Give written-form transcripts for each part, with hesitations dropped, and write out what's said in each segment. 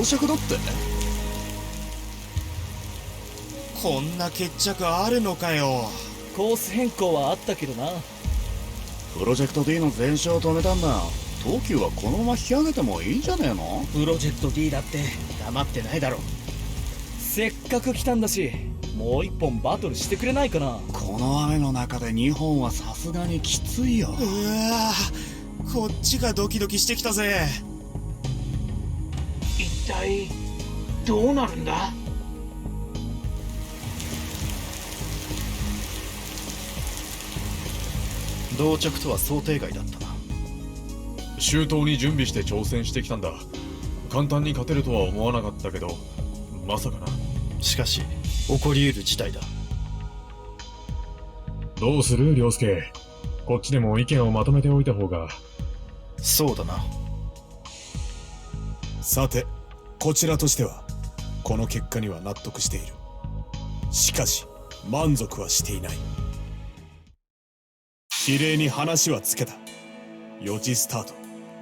同着だって。こんな決着あるのかよ。コース変更はあったけどな。プロジェクト D の全勝を止めたんだ。東急はこのまま引き上げてもいいんじゃねえの？プロジェクト D だって黙ってないだろ。せっかく来たんだし、もう一本バトルしてくれないかな。この雨の中で2本はさすがにきついよ。うわこっちがドキドキしてきたぜ。一体どうなるんだ？同着とは想定外だったな。周到に準備して挑戦してきたんだ。簡単に勝てるとは思わなかったけど、まさかな。しかし起こり得る事態だ。どうする涼介。こっちでも意見をまとめておいた方が。そうだな。さて、こちらとしてはこの結果には納得している。しかし満足はしていない。比例に話はつけた。4時スタート、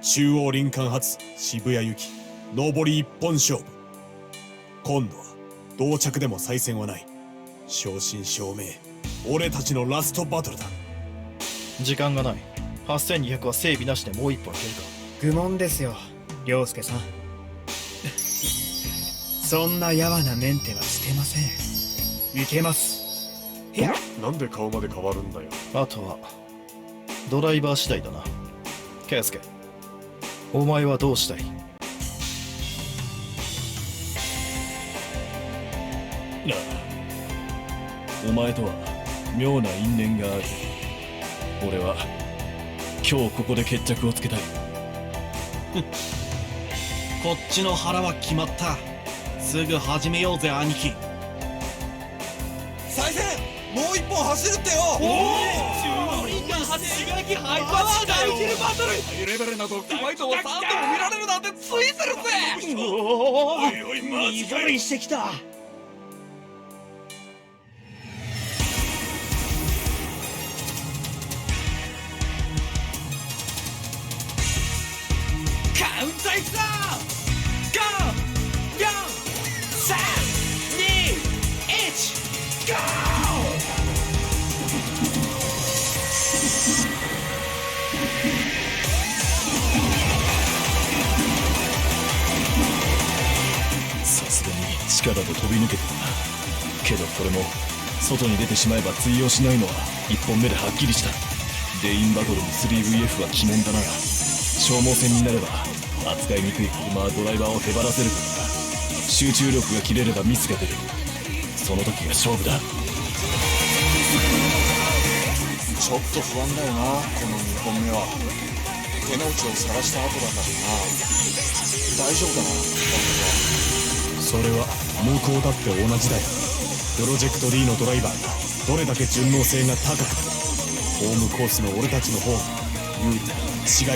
中央林間発渋谷行き上り一本勝負。今度は同着でも再戦はない。正真正銘俺たちのラストバトルだ。時間がない。8200は整備なしでもう一本いけるか。愚問ですよ、涼介さん。そんなやわなメンテはしてません。いけます。なんで顔まで変わるんだよ。あとはドライバー次第だな。圭介、お前はどうしたい？なあ、お前とは妙な因縁がある。俺は今日ここで決着をつけたい。こっちの腹は決まった。すぐ始めようぜ兄貴。再戦もう一本走るってよ。中央林間発刺激ハイパワー大キルバトル。ハイレベルなドッグファイトを3度も見られるなんてついてるぜ。おい鈍りしてきた。カウントいくぞ。5、4、3、2、1、ゴー。さすがに力と飛び抜けてたな。けどこれも外に出てしまえば通用しないのは1本目ではっきりした。レインバトルの 3VF は鬼門だな。消耗戦になれば扱いにくい車はドライバーを手放せるからな。集中力が切れればミスが出る。その時が勝負だ。ちょっと不安だよな、この2本目は。手の内を晒した後だからな。大丈夫だな、それは向こうだって同じだよ。プロジェクト D のドライバーがどれだけ順応性が高くてホームコースの俺たちの方が有利だ。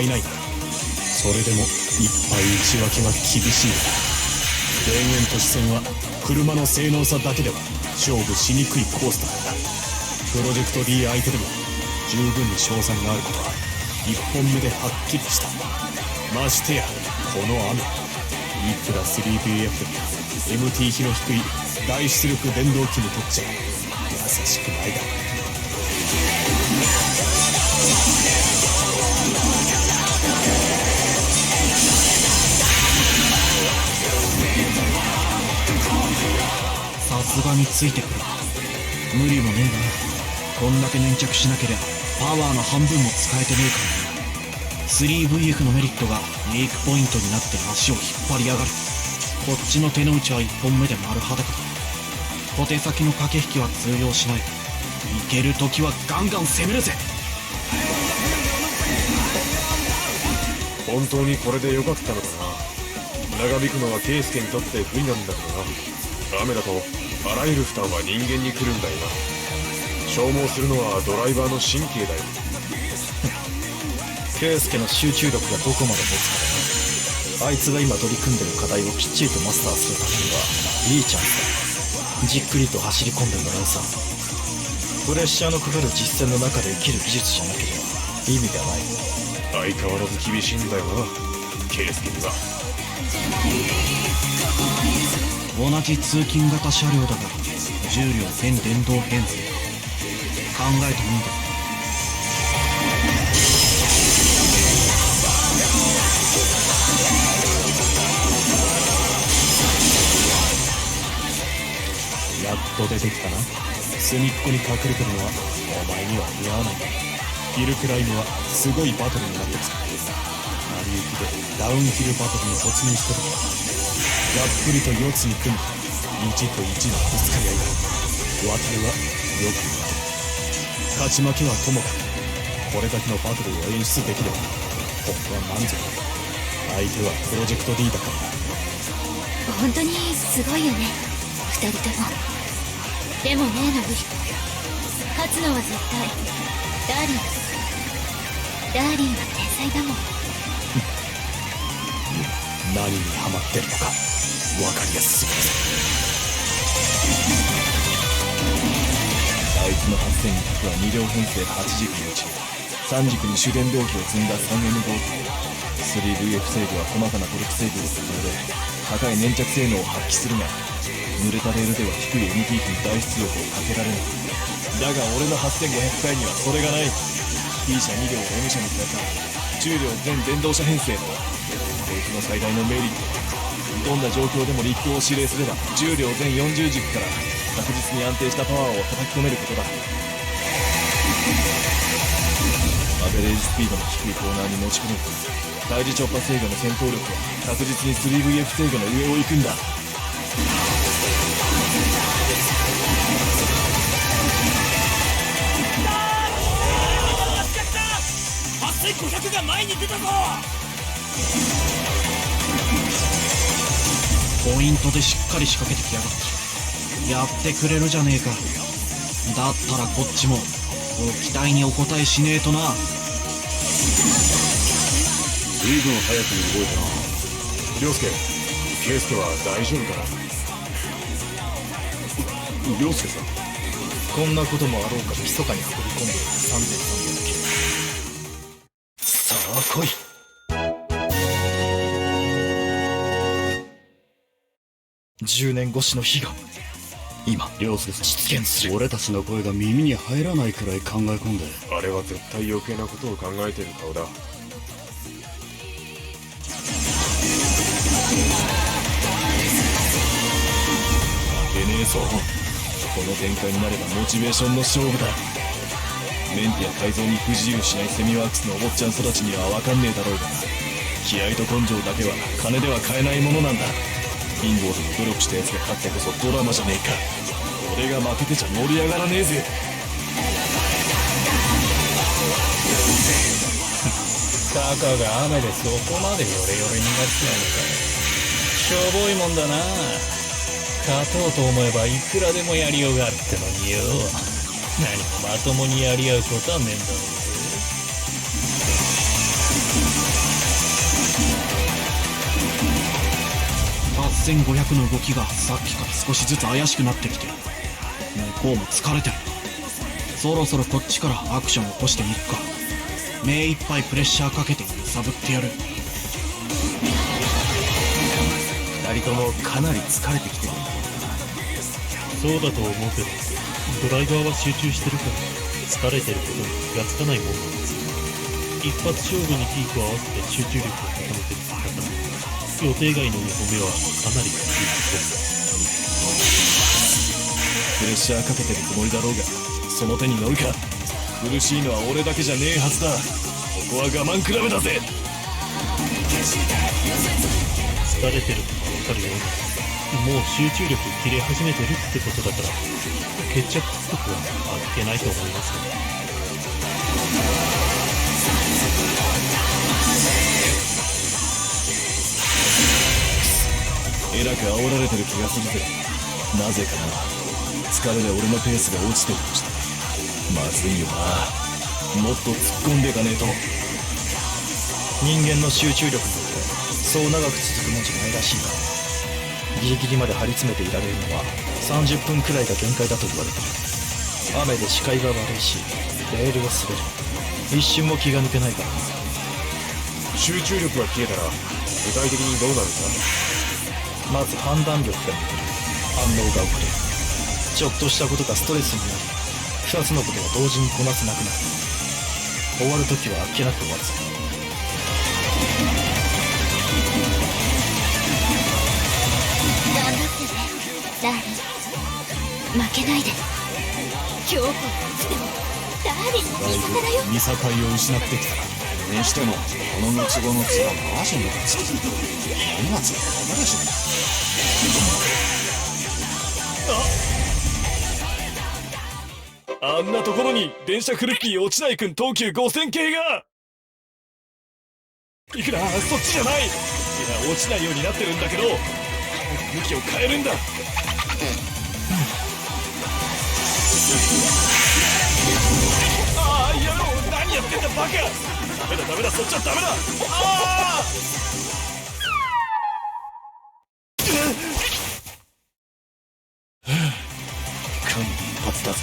違いないから。それでもいっぱい内訳は厳しい。田園都市線は車の性能差だけでは勝負しにくいコースだからだ。プロジェクト D 相手でも十分に勝算があることは1本目ではっきりした。ましてやこの雨、いくら 3BF でも MT 比の低い大出力電動機にとっちゃ優しくないだろう。さすがについてくる。無理もねえな。こんだけ粘着しなけりゃパワーの半分も使えてねえからな。 3VF のメリットがウィークポイントになって足を引っ張りやがる。こっちの手の内は1本目で丸裸だ。小手先の駆け引きは通用しない。いける時はガンガン攻めるぜ。本当にこれで良かったのかな。長引くのは圭介にとって不利なんだけどな。雨だとあらゆる負担は人間に来るんだよな。消耗するのはドライバーの神経だよ。圭介の集中力がどこまで持つかだな。あいつが今取り組んでる課題をきっちりとマスターするためにはいいチャンスだ。じっくりと走り込んでもらうさ。プレッシャーのかかる実戦の中で生きる技術じゃなければ意味がない。相変わらず厳しいんだよな、圭介には。同じ通勤型車両だが重量全電動編成か考えてみんだ。やっと出てきたな。隅っこに隠れてるのはお前には似合わない。ヒルクライムはすごいバトルになってきた。成り行きでダウンヒルバトルに突入してる。がっぷりと四つに組む1と1のぶつかり合いだ。渡るはよく勝ち負けはともかくこれだけのバトルを演出できれば僕は満足だ。相手はプロジェクト D だからな。本当にすごいよね、二人とも。でもね、ナブヒ、勝つのは絶対ダーリンだ。ダーリンは天才だもん。何にハマってるのか分かりやすすぎる。あいつの8200は2両編成8軸のうち3軸に主電動機を積んだ 3M 号機。 3VF 制御は細かなトルク制御を可能で高い粘着性能を発揮するが、濡れたレールでは低い MT 機に大出力をかけられない。だが俺の8500回にはそれがない。 P 車2両を M 車に加えた中両全電動車編成。こいつの最大のメリットはどんな状況でも立冬を指令すれば10両全40軸から確実に安定したパワーを叩き込めることだ。アベレージスピードの低いコーナーに持ち込む。大磁超波制御の戦闘力は確実に 3VF 制御の上を行くんだ。8500が前に出たぞ。ポイントでしっかり仕掛けてきやがった。やってくれるじゃねえか。だったらこっちも期待にお応えしねえとな。随分早くに動いたな。凌介、圭介は大丈夫かな。凌介さん、こんなこともあろうかと密かに運び込んでいる3300の機。さあ来い。10年越しの悲願、今凌介さん実現する。俺たちの声が耳に入らないくらい考え込んで。あれは絶対余計なことを考えてる顔だ。負けねえぞ。この展開になればモチベーションの勝負だ。メンテや改造に不自由しないセミワークスのお坊ちゃん育ちには分かんねえだろうが、気合と根性だけは金では買えないものなんだ。貧乏でも努力したやつが勝ってこそドラマじゃねえか。俺が負けてちゃ盛り上がらねえぜ。たかが雨でそこまでヨレヨレになっちゃうのかよ。しょぼいもんだな。勝とうと思えばいくらでもやりようがあるってのによ。何もまともにやり合うことはねえんだろうぜ。8500の動きがさっきから少しずつ怪しくなってきてる。向こうも疲れてる。そろそろこっちからアクションを起こしてみるか。目いっぱいプレッシャーかけて揺さぶってやる。2人ともかなり疲れてきてる。そうだと思うけど、ドライバーは集中してるから疲れてることに気がつかないもんなんです。一発勝負にピークを合わせて集中力を高めてるだから予定外の2歩目はかなりきついプレッシャーかけてるつもりだろうが、その手に乗るか。苦しいのは俺だけじゃねえはずだ。ここは我慢比べだぜ。疲れてるのが分かるように、もう集中力切れ始めてるってことだから決着つくことはあっけないと思いますね。えらく煽られてる気がするぜ。なぜかな。疲れで俺のペースが落ちてるとした。まずいよな。もっと突っ込んでいかねえと。人間の集中力なんてそう長く続くもんじゃないらしいが、ギリギリまで張り詰めていられるのは30分くらいが限界だと言われてる。雨で視界が悪いしレールが滑る。一瞬も気が抜けないからな。集中力が切れたら具体的にどうなるんだ。まず判断力が鈍る、反応が遅れる、ちょっとしたことがストレスになり、2つのことが同時にこなせなくなる。終わるときはあっけなく終わるぞ。頑張ってねダーリン、負けないで。今日こそダーリンの味方だよ。見境を失ってきたな。にしてもこの六つ子の面マジムカつく。今つダメでしょ。あんなところに電車フルキー落ちないくん東急5000系が。いくらそっちじゃない。いや落ちないようになってるんだけど向きを変えるんだ。ああやめろ、何やってんだバカ。ダメだダメだ、そっちはダメだ。ああ間一髪だぜ。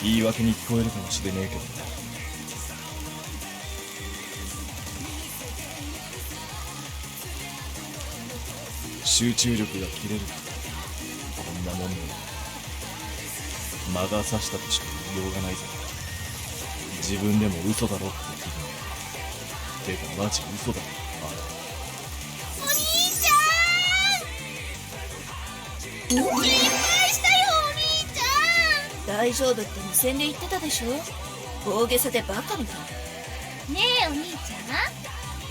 言い訳に聞こえるかもしれねえけどな。集中力が切れる。こんなもんで魔が差したとしか言いようがないぜ。自分でも嘘だろって気分。てかマジ嘘だろあれ。お兄ちゃん、失敗したよお兄ちゃん。大丈夫って無線で言ってたでしょ。大げさでバカみたい。ねえお兄ち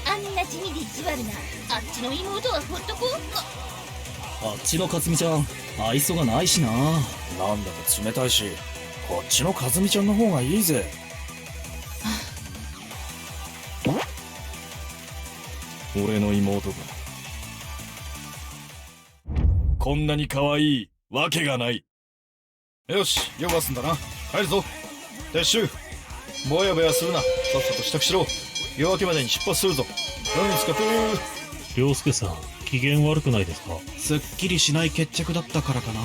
ゃん、あんな地味で意地悪なあっちの妹はほっとこうか。あっちのかずみちゃん愛想がないしな。なんだか冷たいし、こっちのかずみちゃんの方がいいぜ。俺の妹がこんなに可愛いわけがない。よし、ヨガすんだな。帰るぞ。撤収。ぼやぼやするな。さっさと支度しろ。夜明けまでに出発するぞ。何使ってる。涼介さん、機嫌悪くないですか。すっきりしない決着だったからかな。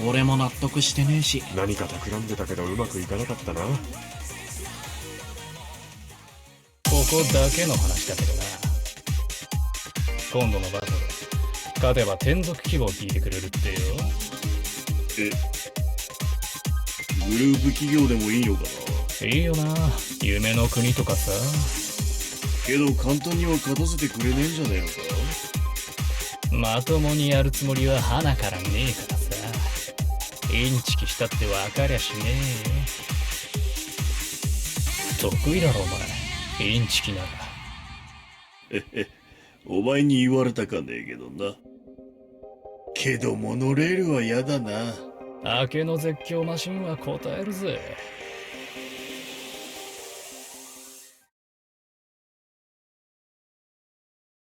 俺も納得してねえし。何か企んでたけどうまくいかなかったな。ここだけの話だけどな、今度のバトル勝てば天属規模を聞いてくれるってよ。グループ企業でもいいのかな。いいよな、夢の国とかさ。けど簡単には勝たせてくれねえんじゃねえのか。まともにやるつもりは花からねえからさ。インチキしたって分かりゃしねえ。得意だろお前、インチキなら。お前に言われたかねえけどな。けどモノレールは嫌だな。明けの絶叫マシンは答えるぜ。